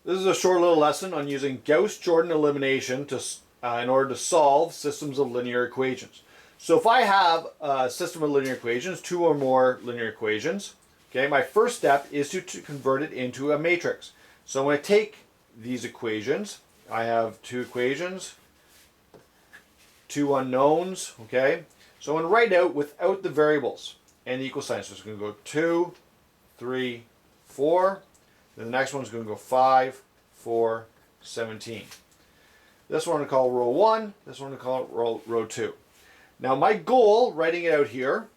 This is a short little lesson on using Gauss Jordan Elimination in order to solve systems of linear equations. So if I have a system of linear equations, two or more linear equations, okay, my first step is to convert it into a matrix. So I'm going to take these equations. I have two equations, two unknowns, okay? So I'm going to write out without the variables and the equal sign. So it's going to go 2, 3, 4. Then the next one's going to go 5, 4, 17. This one I'm going to call row 1. This one I'm going to call row 2. Now my goal, writing it out here,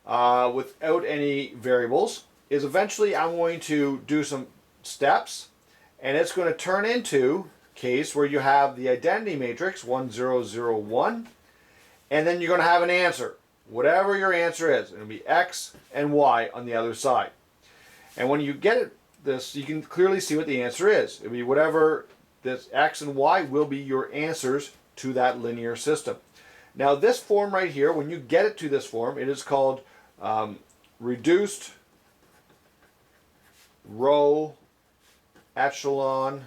without any variables, is eventually I'm going to do some steps, and it's going to turn into a case where you have the identity matrix 1, 0, 0, 1, and then you're going to have an answer. Whatever your answer is, it'll be X and Y on the other side. And when you get this, you can clearly see what the answer is. It'll be whatever this X and Y will be your answers to that linear system. Now this form right here, when you get it to this form, it is called reduced row echelon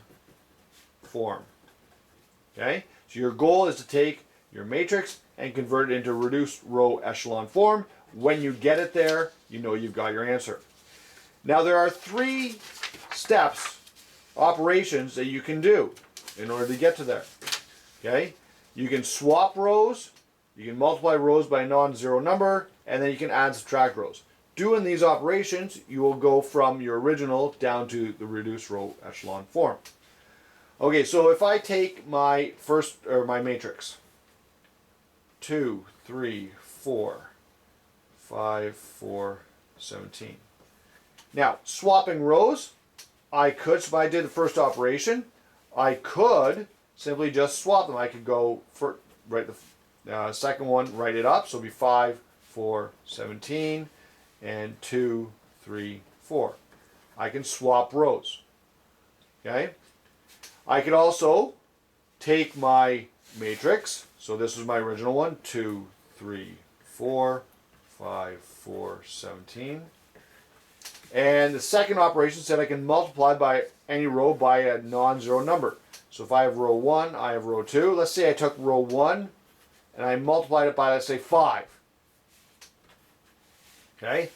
form. Okay? So your goal is to take your matrix and convert it into reduced row echelon form. When you get it there, you know you've got your answer. Now there are 3 steps, operations that you can do in order to get to there. Okay? You can swap rows, you can multiply rows by a non-zero number, and then you can add and subtract rows. Doing these operations, you will go from your original down to the reduced row echelon form. Okay, so if I take my my matrix, 2, 3, 4, 5, 4, 17. Now, swapping rows, I could, so if I did the first operation, I could simply just swap them. I could go for write the second one, write it up, so it'll be 5, 4, 17, and 2, 3, 4. I can swap rows. Okay? I could also take my matrix, so this is my original one, 2, 3, 4, 5, 4, 17. And the second operation said I can multiply by any row by a non-zero number. So if I have row 1, I have row 2. Let's say I took row 1 and I multiplied it by, let's say, 5. Okay?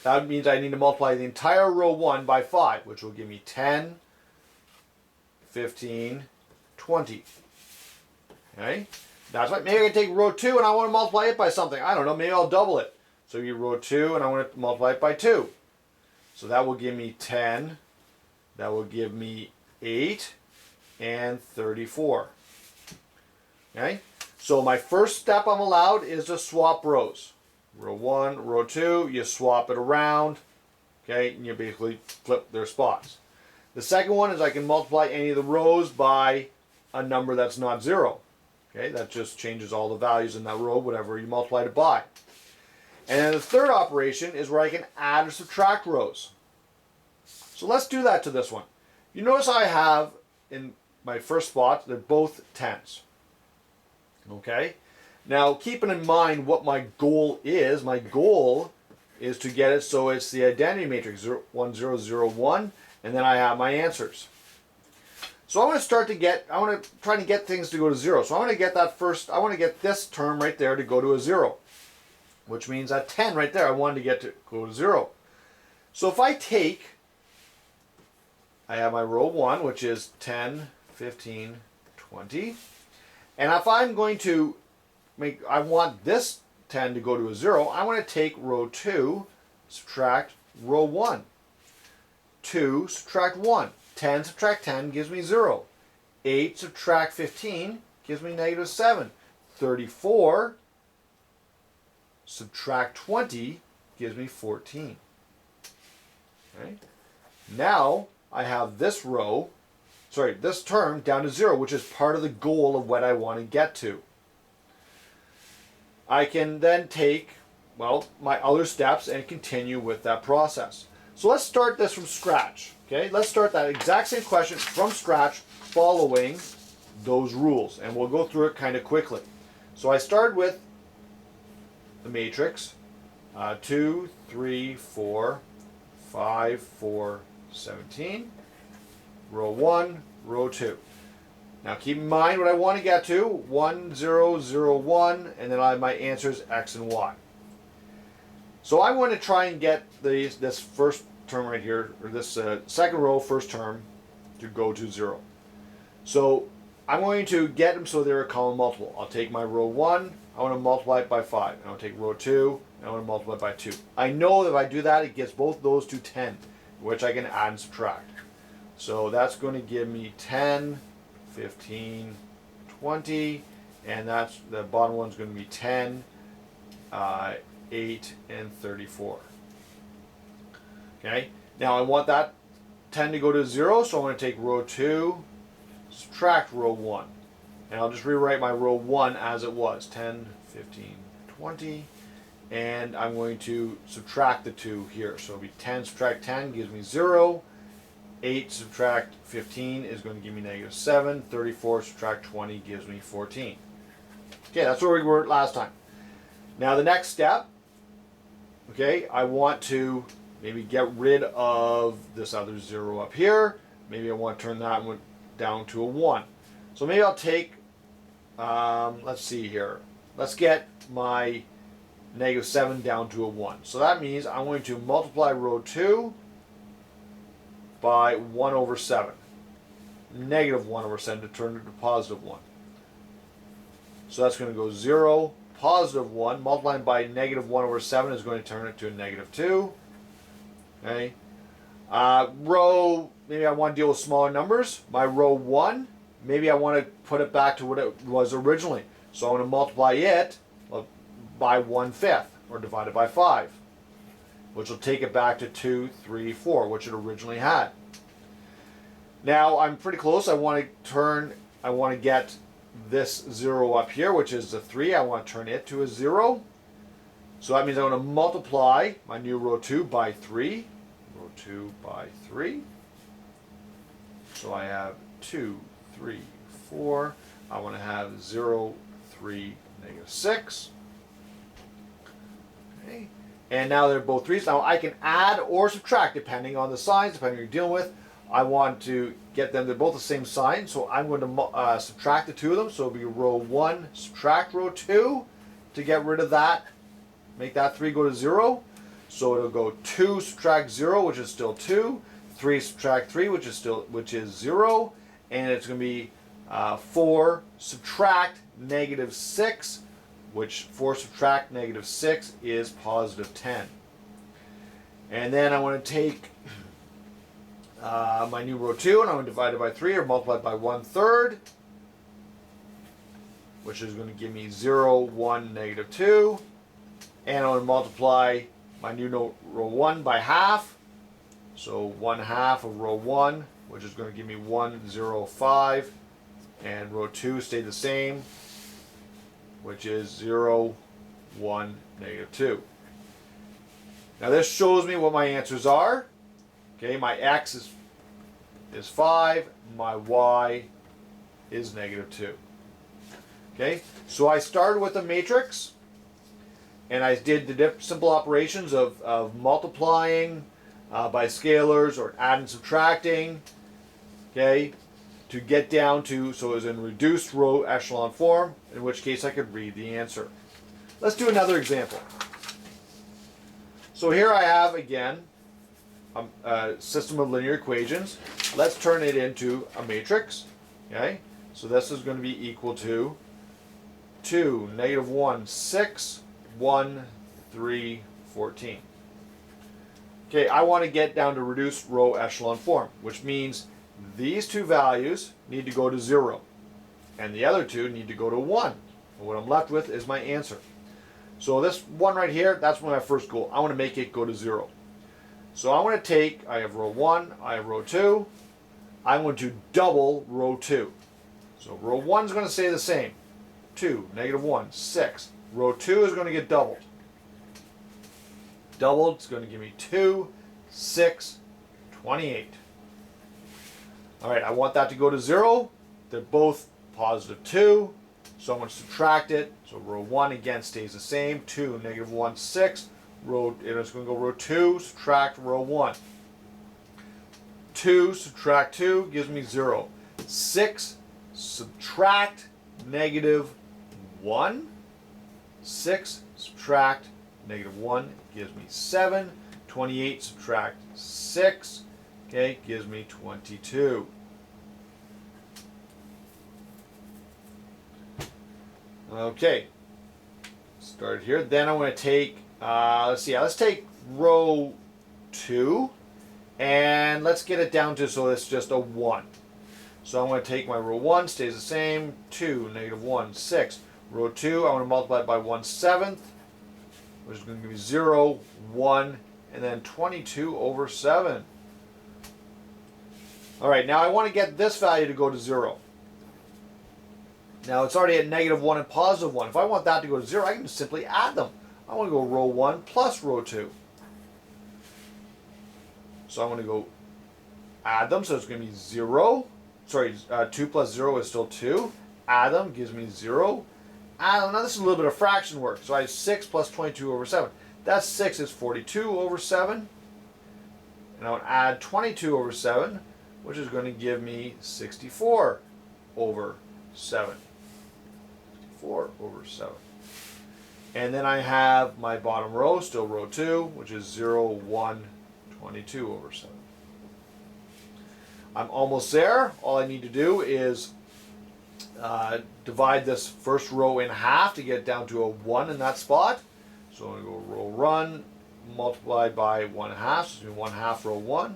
That means I need to multiply the entire row 1 by 5, which will give me 10, 15, 20. Okay? That's right. Maybe I can take row 2 and I want to multiply it by something. I don't know. Maybe I'll double it. So you row 2 and I want to multiply it by 2. So that will give me 10. That will give me 8 and 34. Okay? So my first step I'm allowed is to swap rows. Row 1, row 2, you swap it around. Okay? And you basically flip their spots. The second one is I can multiply any of the rows by a number that's not 0. Okay? That just changes all the values in that row, whatever you multiplied it by. And then the third operation is where I can add or subtract rows. So let's do that to this one. You notice I have in my first spot, they're both 10s. Okay? Now keeping in mind what my goal is to get it so it's the identity matrix 1, 0, 0, 1, and then I have my answers. So I want to try to get things to go to 0. So I want to get that first, I want to get this term right there to go to a 0. Which means that 10 right there, I wanted to get to go to 0. So if I have my row 1, which is 10, 15, 20. And if I'm going to I want this 10 to go to a 0, I want to take row 2, subtract row 1. 2 subtract 1. 10 subtract 10 gives me 0. 8 subtract 15 gives me negative 7. 34 subtract 20 gives me 14. Okay? Now I have this this term down to 0, which is part of the goal of what I want to get to. I can then take, my other steps and continue with that process. So let's start this from scratch. Okay? Let's start that exact same question from scratch following those rules. And we'll go through it kind of quickly. So I started with the matrix 2, 3, 4, 5, 4, 17. row 1, row 2. Now keep in mind what I want to get to, 1, 0, 0, 1, and then my answer is x and y. So I want to try and get this first term right here, or this second row, first term, to go to 0. So I'm going to get them so they're a common multiple. I'll take my row 1, I want to multiply it by 5. And I'll take row 2, and I want to multiply it by 2. I know that if I do that, it gets both those to 10, which I can add and subtract. So that's going to give me 10, 15, 20, and that's the bottom one's going to be 10, 8, and 34. Okay, now I want that 10 to go to 0, so I'm going to take row 2, subtract row 1. And I'll just rewrite my row 1 as it was, 10, 15, 20, and I'm going to subtract the 2 here. So it'll be 10 subtract 10 gives me 0, 8 subtract 15 is going to give me negative 7, 34 subtract 20 gives me 14. Okay, that's where we were last time. Now the next step, okay, I want to maybe get rid of this other 0 up here. Maybe I want to turn that one down to a 1. So maybe I'll take, let's see here, let's get my negative 7 down to a 1. So that means I'm going to multiply row 2 by 1 over 7. Negative 1 over 7 to turn it to positive 1. So that's going to go 0, positive 1, multiplying by negative 1 over 7 is going to turn it to a negative 2. Okay. Row, maybe I want to deal with smaller numbers. My row 1, maybe I want to put it back to what it was originally. So I'm going to multiply it by 1/5, or divide it by 5, which will take it back to 2, 3, 4, which it originally had. Now I'm pretty close. I want to get this 0 up here, which is the 3. I want to turn it to a 0. So that means I'm going to multiply my new row 2 by 3. Row 2 by 3. So I have 2, 3, 4. I want to have 0, 3, negative 6. Okay. And now they're both 3s. Now I can add or subtract depending on the signs, depending on what you're dealing with. I want to get them, they're both the same sign, so I'm going to subtract the 2 of them. So it'll be row 1, subtract row 2 to get rid of that. Make that 3 go to 0. So it'll go 2 subtract 0, which is still 2. 3 subtract 3, which is 0. And it's going to be 4 subtract negative 6, which 4 subtract negative 6 is positive 10. And then I want to take my new row 2 and I'm going to divide it by 3 or multiply it by 1/3, which is going to give me 0, 1, negative 2. And I'm going to multiply my new row 1 by half. So 1/2 of row 1, which is going to give me 1, 0, 5. And row 2 stayed the same, which is 0, 1, negative 2. Now this shows me what my answers are. Okay, my x is 5, my y is negative 2. Okay, so I started with a matrix, and I did the simple operations of multiplying by scalars or adding and subtracting, okay, to get down to, so it was in reduced row echelon form, in which case I could read the answer. Let's do another example. So here I have, again, a system of linear equations. Let's turn it into a matrix. Okay, so this is going to be equal to 2, negative 1, 6, 1, 3, 14. Okay, I want to get down to reduced row echelon form, which means these two values need to go to 0, and the other two need to go to 1. And what I'm left with is my answer. So this one right here, that's my first goal. I want to make it go to 0. So I want to take, I have row 1, I have row 2. I'm going to double row 2. So row 1 is going to stay the same. 2, negative 1, 6. Row 2 is going to get doubled. Doubled, it's going to give me 2, 6, 28. All right, I want that to go to 0. They're both positive 2. So I'm going to subtract it. So row 1 again stays the same. 2, negative 1, 6. It's going to go row 2, subtract row 1. 2 subtract 2 gives me 0. 6 subtract negative 1. 6 subtract negative 1 gives me 7. 28 subtract 6, okay, gives me 22. Okay, start here. Then I'm going to take, let's take row 2, and let's get it down to, so it's just a 1. So I'm going to take my row 1, stays the same, 2, negative 1, 6. Row 2, I want to multiply it by 1/7, which is going to give me 0, 1, and then 22 over 7. All right, now I want to get this value to go to 0. Now it's already at negative 1 and positive 1. If I want that to go to 0, I can just simply add them. I want to go row 1 plus row 2. So I'm going to go add them, so it's going to be 0. Sorry, 2 plus 0 is still 2. Add them gives me 0. Add them. Now this is a little bit of fraction work. So I have 6 plus 22 over 7. That 6 is 42 over 7. And I would add 22 over 7, which is going to give me 64 over 7. 64 over 7. And then I have my bottom row, still row 2, which is 0, 1, 22 over 7. I'm almost there. All I need to do is divide this first row in half to get down to a 1 in that spot. So I'm going to go row 1 multiplied by 1/2, so it's going to be 1/2 row 1.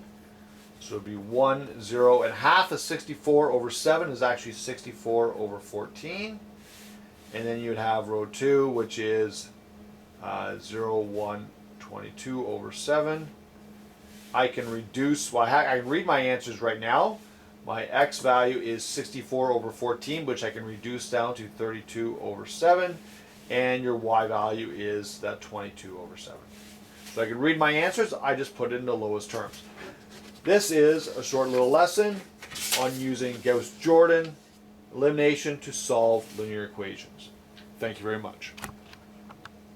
So it would be 1, 0, and half of 64 over 7 is actually 64 over 14. And then you would have row 2, which is 0, 1, 22 over 7. I can reduce, well, I can read my answers right now. My x value is 64 over 14, which I can reduce down to 32 over 7. And your y value is that 22 over 7. So I can read my answers, I just put it in the lowest terms. This is a short little lesson on using Gauss Jordan elimination to solve linear equations. Thank you very much.